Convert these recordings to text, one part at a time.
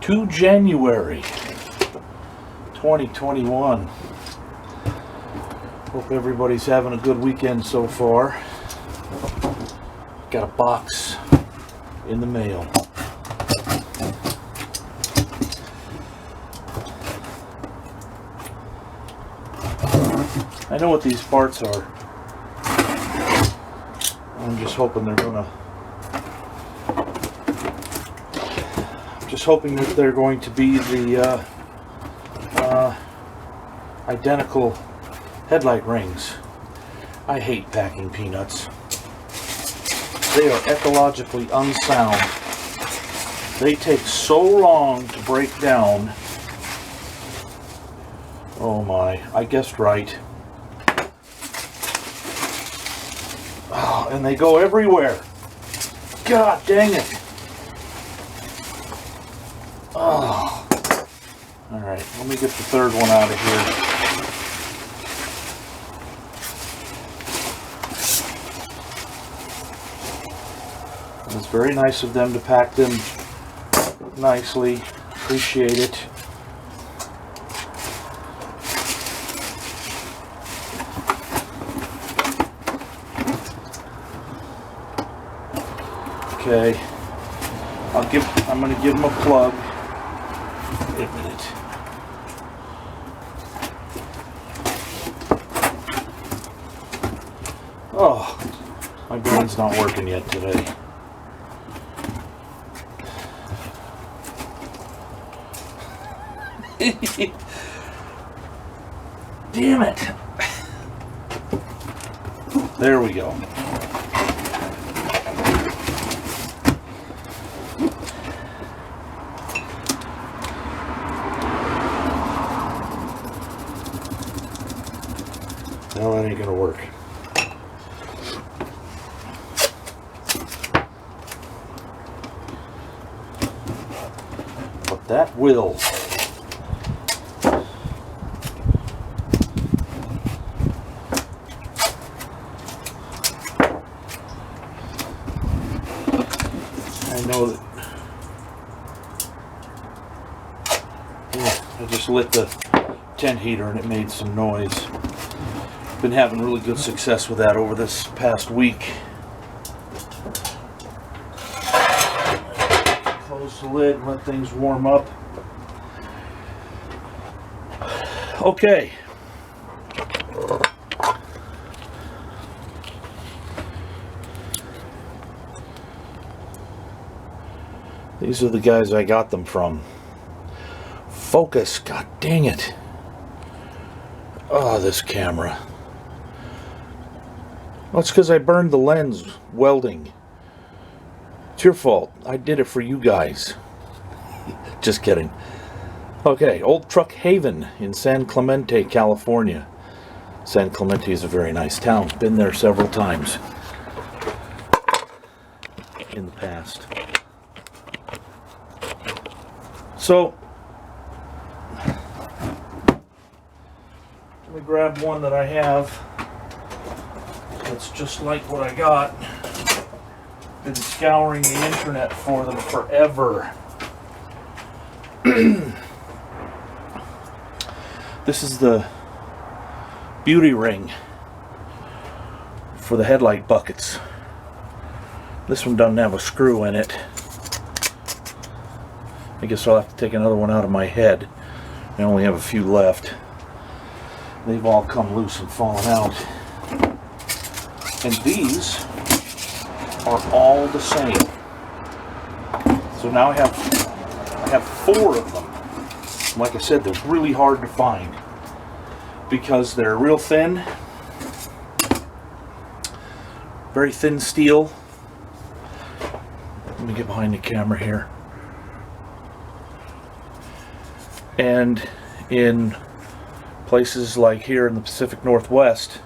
to January 2021. Hope everybody's having a good weekend so far. Got a box in the mail. I know what these parts are. I'm just hoping they're going to be the identical headlight rings. I hate packing peanuts. They are ecologically unsound. They take so long to break down. Oh my, I guessed right. Oh, and they go everywhere. God dang it. Oh. Alright, let me get the third one out of here. It's very nice of them to pack them nicely. Appreciate it. Okay, I'm going to give them a plug. Wait a minute. Oh, my brain's not working yet today. Damn it. There we go. No, that ain't gonna work. But that will. I know that. Yeah, I just lit the tent heater and it made some noise. Been having really good success with that over this past week. Close the lid and let things warm up. Okay. These are the guys I got them from. Focus, god dang it. Oh, this camera. Well, it's because I burned the lens welding. It's your fault. I did it for you guys. Just kidding. Okay, Old Truck Haven in San Clemente, California. San Clemente is a very nice town. Been there several times in the past. So, let me grab one that I have. It's just like what I got. Been scouring the internet for them forever. This is the beauty ring for the headlight buckets. This one doesn't have a screw in it. I guess I'll have to take another one out of my head. I only have a few left. They've all come loose and fallen out. And these are all the same. So now I have 4 of them. Like I said, they're really hard to find because they're real thin, very thin steel. Let me get behind the camera here. And in places like here in the Pacific Northwest,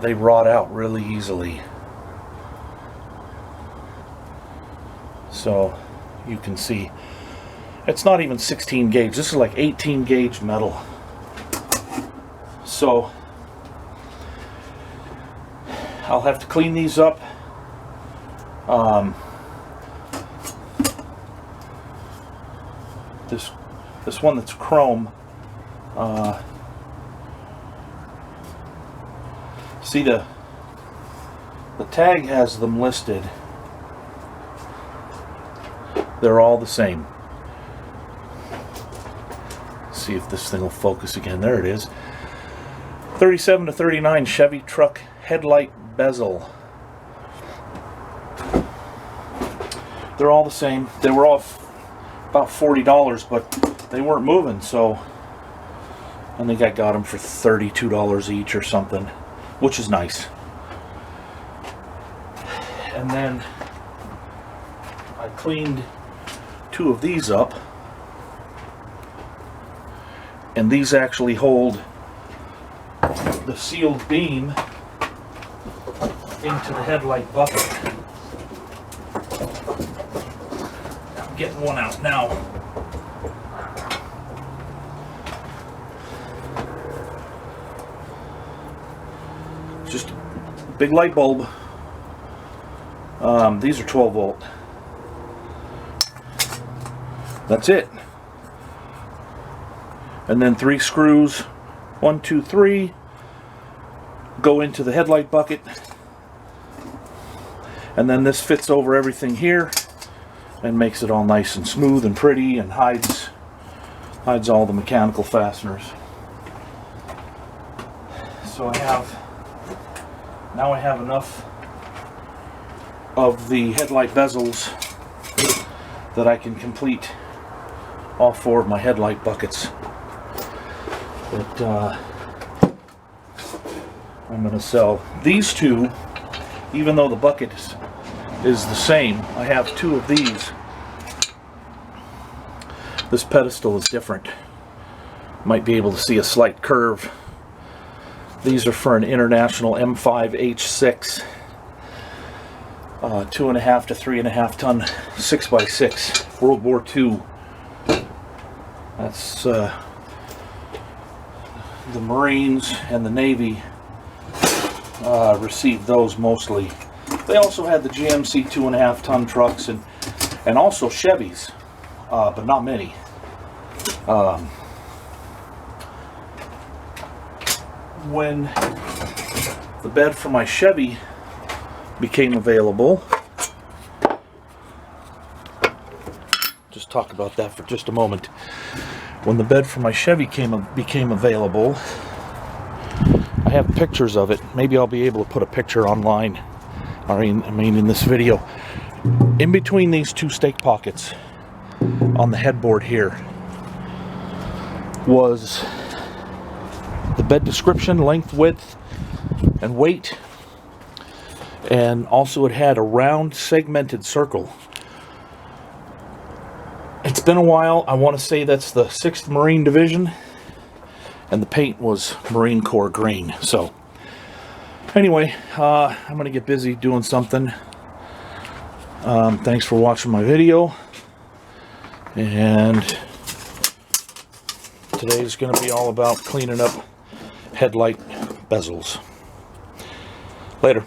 they rot out really easily. So you can see it's not even 16 gauge. This is like 18 gauge metal. So I'll have to clean these up. this one that's chrome. See, the tag has them listed. They're all the same. See if this thing will focus again. There it is. 37 to 39 Chevy truck headlight bezel. They're all the same. They were all about $40, but they weren't moving, so I think I got them for $32 each or something, which is nice. And then I cleaned 2 of these up, and these actually hold the sealed beam into the headlight bucket. I'm getting one out now. Just a big light bulb. These are 12 volt. That's it. And then 3 screws, 1, 2, 3, go into the headlight bucket. And then this fits over everything here and makes it all nice and smooth and pretty, and hides all the mechanical fasteners. So now I have enough of the headlight bezels that I can complete all 4 of my headlight buckets that I'm going to sell. These 2, even though the bucket is the same, I have 2 of these. This pedestal is different. Might be able to see a slight curve. These are for an International M5H6 2.5 to 3.5 ton 6x6 World War II. That's the Marines and the Navy received those mostly. They also had the GMC 2.5 ton trucks and also Chevys, but not many. When the bed for my Chevy became available, just talk about that for just a moment. When the bed for my Chevy became available, I have pictures of it. Maybe I'll be able to put a picture online. I mean in this video. In between these 2 stake pockets on the headboard here was the bed description, length, width, and weight. And also it had a round segmented circle. It's been a while. I want to say that's the 6th Marine Division, and the paint was Marine Corps green. So anyway, I'm going to get busy doing something. Thanks for watching my video, and today's going to be all about cleaning up headlight bezels. Later.